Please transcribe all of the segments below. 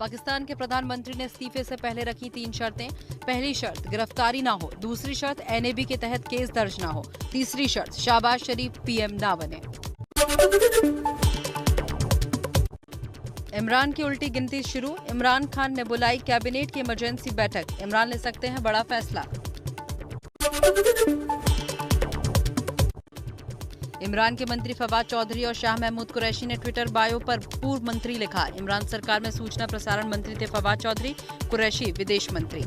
पाकिस्तान के प्रधानमंत्री ने इस्तीफे से पहले रखी 3 शर्तें। पहली शर्त गिरफ्तारी ना हो, दूसरी शर्त एनएबी के तहत केस दर्ज ना हो, तीसरी शर्त शहबाज शरीफ पीएम ना बने। इमरान की उल्टी गिनती शुरू। इमरान खान ने बुलाई कैबिनेट की इमरजेंसी बैठक। इमरान ले सकते हैं बड़ा फैसला। इमरान के मंत्री फवाद चौधरी और शाह महमूद कुरैशी ने ट्विटर बायो पर पूर्व मंत्री लिखा। इमरान सरकार में सूचना प्रसारण मंत्री थे फवाद चौधरी, कुरैशी विदेश मंत्री।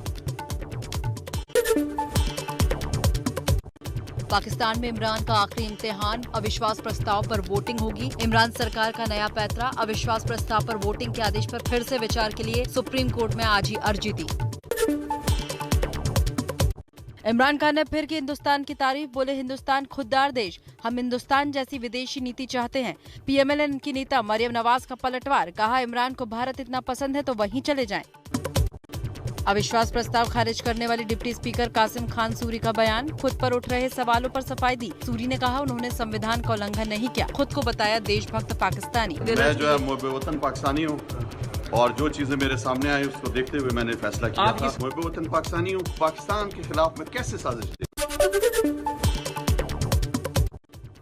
पाकिस्तान में इमरान का आखिरी इम्तिहान, अविश्वास प्रस्ताव पर वोटिंग होगी। इमरान सरकार का नया पैतरा, अविश्वास प्रस्ताव पर वोटिंग के आदेश पर फिर से विचार के लिए सुप्रीम कोर्ट में आज ही अर्जी दी। इमरान खान ने फिर की हिंदुस्तान की तारीफ, बोले हिंदुस्तान खुददार देश, हम हिंदुस्तान जैसी विदेशी नीति चाहते हैं। पीएमएल की नेता मरियम नवाज का पलटवार, कहा इमरान को भारत इतना पसंद है तो वहीं चले जाएं। अविश्वास प्रस्ताव खारिज करने वाली डिप्टी स्पीकर कासिम खान सूरी का बयान, खुद पर उठ रहे सवालों पर सफाई दी। सूरी ने कहा उन्होंने संविधान का उल्लंघन नहीं किया, खुद को बताया देशभक्त पाकिस्तानी। मैं जो है मुहब्बे वतन पाकिस्तानी हूँ और जो चीजें मेरे सामने आई उसको देखते हुए मैंने फैसला किया था। मुहब्बे वतन पाकिस्तानी हूँ, पाकिस्तान के खिलाफ मैं कैसे साजिश की।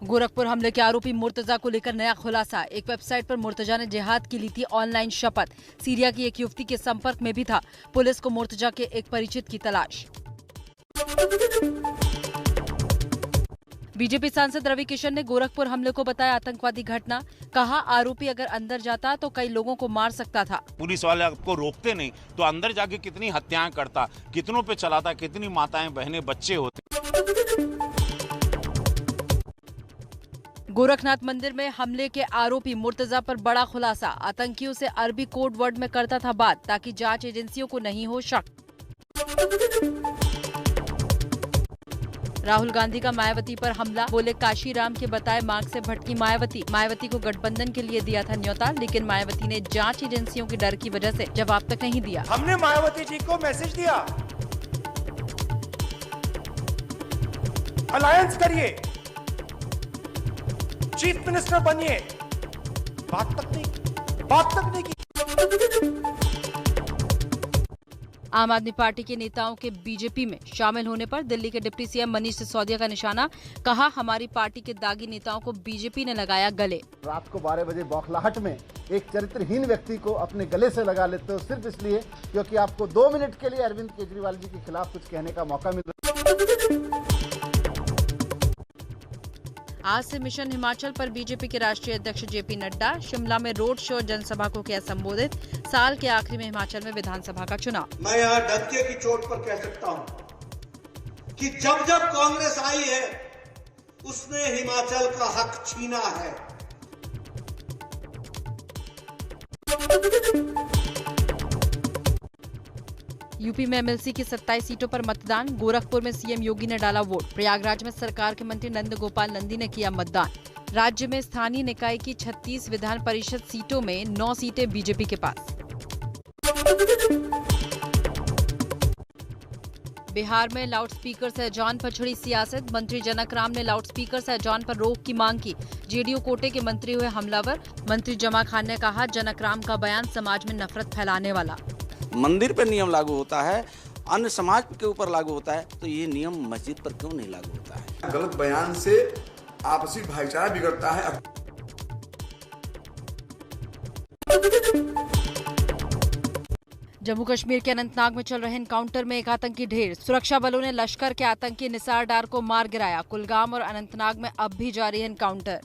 गोरखपुर हमले के आरोपी मुर्तजा को लेकर नया खुलासा। एक वेबसाइट पर मुर्तजा ने जिहाद की ली थी ऑनलाइन शपथ। सीरिया की एक युवती के संपर्क में भी था। पुलिस को मुर्तजा के एक परिचित की तलाश। बीजेपी सांसद रवि किशन ने गोरखपुर हमले को बताया आतंकवादी घटना। कहा आरोपी अगर अंदर जाता तो कई लोगों को मार सकता था। पुलिस वाले आपको रोकते नहीं तो अंदर जाके कितनी हत्याएं करता, कितनों पे चलाता, कितनी माताएं बहनें बच्चे होते। गोरखनाथ मंदिर में हमले के आरोपी मुर्तजा पर बड़ा खुलासा। आतंकियों से अरबी कोड वर्ड में करता था बात ताकि जांच एजेंसियों को नहीं हो शक। राहुल गांधी का मायावती पर हमला, बोले काशीराम के बताए मार्ग से भटकी मायावती। मायावती को गठबंधन के लिए दिया था न्योता, लेकिन मायावती ने जांच एजेंसियों के डर की वजह से जवाब तक नहीं दिया। हमने मायावती जी को मैसेज दिया, अलायंस करिए, चीफ मिनिस्टर बनिए, बात तक नहीं की। आम आदमी पार्टी के नेताओं के बीजेपी में शामिल होने पर दिल्ली के डिप्टी सीएम मनीष सिसोदिया का निशाना। कहा हमारी पार्टी के दागी नेताओं को बीजेपी ने लगाया गले। रात को 12 बजे बौखलाहट में एक चरित्रहीन व्यक्ति को अपने गले से लगा लेते हो सिर्फ इसलिए क्योंकि आपको 2 मिनट के लिए अरविंद केजरीवाल जी के खिलाफ कुछ कहने का मौका मिल रहा है। आज से मिशन हिमाचल पर बीजेपी के राष्ट्रीय अध्यक्ष जेपी नड्डा। शिमला में रोड शो जनसभा को किया संबोधित। साल के आखिरी में हिमाचल में विधानसभा का चुनाव। मैं यहाँ धक्के की चोट पर कह सकता हूँ कि जब जब कांग्रेस आई है उसने हिमाचल का हक छीना है। यूपी में एमएलसी की 27 सीटों पर मतदान। गोरखपुर में सीएम योगी ने डाला वोट। प्रयागराज में सरकार के मंत्री नंद गोपाल नंदी ने किया मतदान। राज्य में स्थानीय निकाय की 36 विधान परिषद सीटों में 9 सीटें बीजेपी के पास। बिहार में लाउडस्पीकर से अजान पर छिड़ी सियासत। मंत्री जनक राम ने लाउडस्पीकर से अजान पर रोक की मांग की। जेडीयू कोटे के मंत्री हुए हमलावर। मंत्री जमा खान ने कहा जनक राम का बयान समाज में नफरत फैलाने वाला। मंदिर पर नियम लागू होता है, अन्य समाज के ऊपर लागू होता है, तो ये नियम मस्जिद पर क्यों नहीं लागू होता है? गलत बयान से आपसी भाईचारा बिगड़ता है। जम्मू कश्मीर के अनंतनाग में चल रहे एनकाउंटर में एक आतंकी ढेर। सुरक्षा बलों ने लश्कर के आतंकी निसार डार को मार गिराया। कुलगाम और अनंतनाग में अब भी जारी है एनकाउंटर।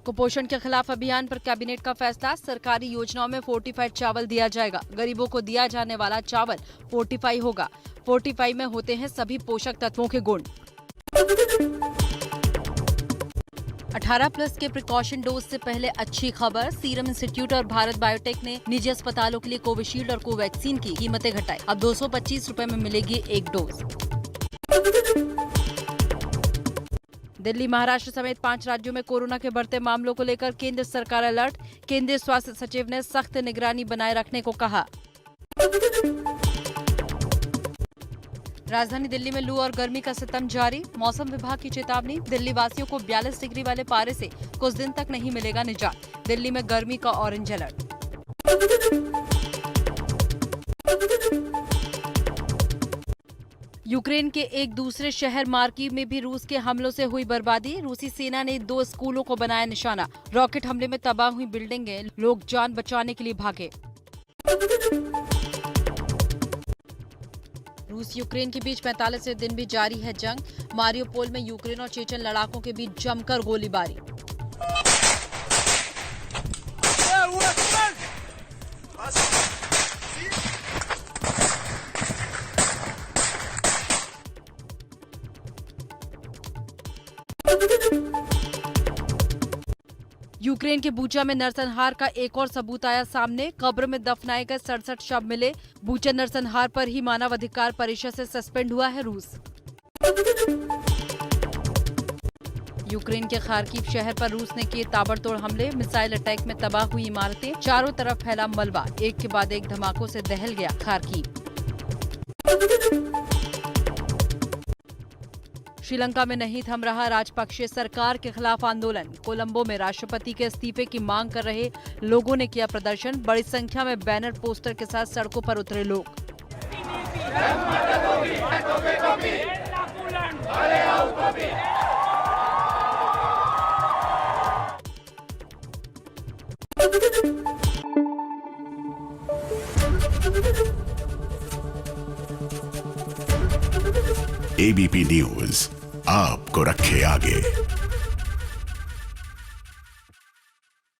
कुपोषण के खिलाफ अभियान पर कैबिनेट का फैसला। सरकारी योजनाओं में फोर्टिफाइड चावल दिया जाएगा। गरीबों को दिया जाने वाला चावल फोर्टिफाई होगा। फोर्टिफाई में होते हैं सभी पोषक तत्वों के गुण। 18+ के प्रिकॉशन डोज से पहले अच्छी खबर। सीरम इंस्टीट्यूट और भारत बायोटेक ने निजी अस्पतालों के लिए कोविशील्ड और कोवैक्सीन की कीमतें घटाई। अब 225 रुपए में मिलेगी एक डोज। दिल्ली, महाराष्ट्र समेत 5 राज्यों में कोरोना के बढ़ते मामलों को लेकर केंद्र सरकार अलर्ट। केंद्रीय स्वास्थ्य सचिव ने सख्त निगरानी बनाए रखने को कहा। राजधानी दिल्ली में लू और गर्मी का सितम जारी। मौसम विभाग की चेतावनी, दिल्ली वासियों को 42 डिग्री वाले पारे से कुछ दिन तक नहीं मिलेगा निजात। दिल्ली में गर्मी का ऑरेंज अलर्ट। यूक्रेन के एक दूसरे शहर मार्कीव में भी रूस के हमलों से हुई बर्बादी। रूसी सेना ने 2 स्कूलों को बनाया निशाना। रॉकेट हमले में तबाह हुई बिल्डिंगें, लोग जान बचाने के लिए भागे। रूस यूक्रेन के बीच 45वें दिन भी जारी है जंग। मारियोपोल में यूक्रेन और चेचन लड़ाकों के बीच जमकर गोलीबारी। यूक्रेन के बूचा में नरसंहार का एक और सबूत आया सामने। कब्र में दफनाए गए 67 शव मिले। बूचा नरसंहार पर ही मानवाधिकार परिषद से सस्पेंड हुआ है रूस। यूक्रेन के खार्किव शहर पर रूस ने किए ताबड़तोड़ हमले। मिसाइल अटैक में तबाह हुई इमारतें, चारों तरफ फैला मलबा। एक के बाद एक धमाकों से दहल गया खार्किव। श्रीलंका में नहीं थम रहा राजपक्षे सरकार के खिलाफ आंदोलन। कोलंबो में राष्ट्रपति के इस्तीफे की मांग कर रहे लोगों ने किया प्रदर्शन। बड़ी संख्या में बैनर पोस्टर के साथ सड़कों पर उतरे लोग। एबीपी न्यूज आपको रखे आगे।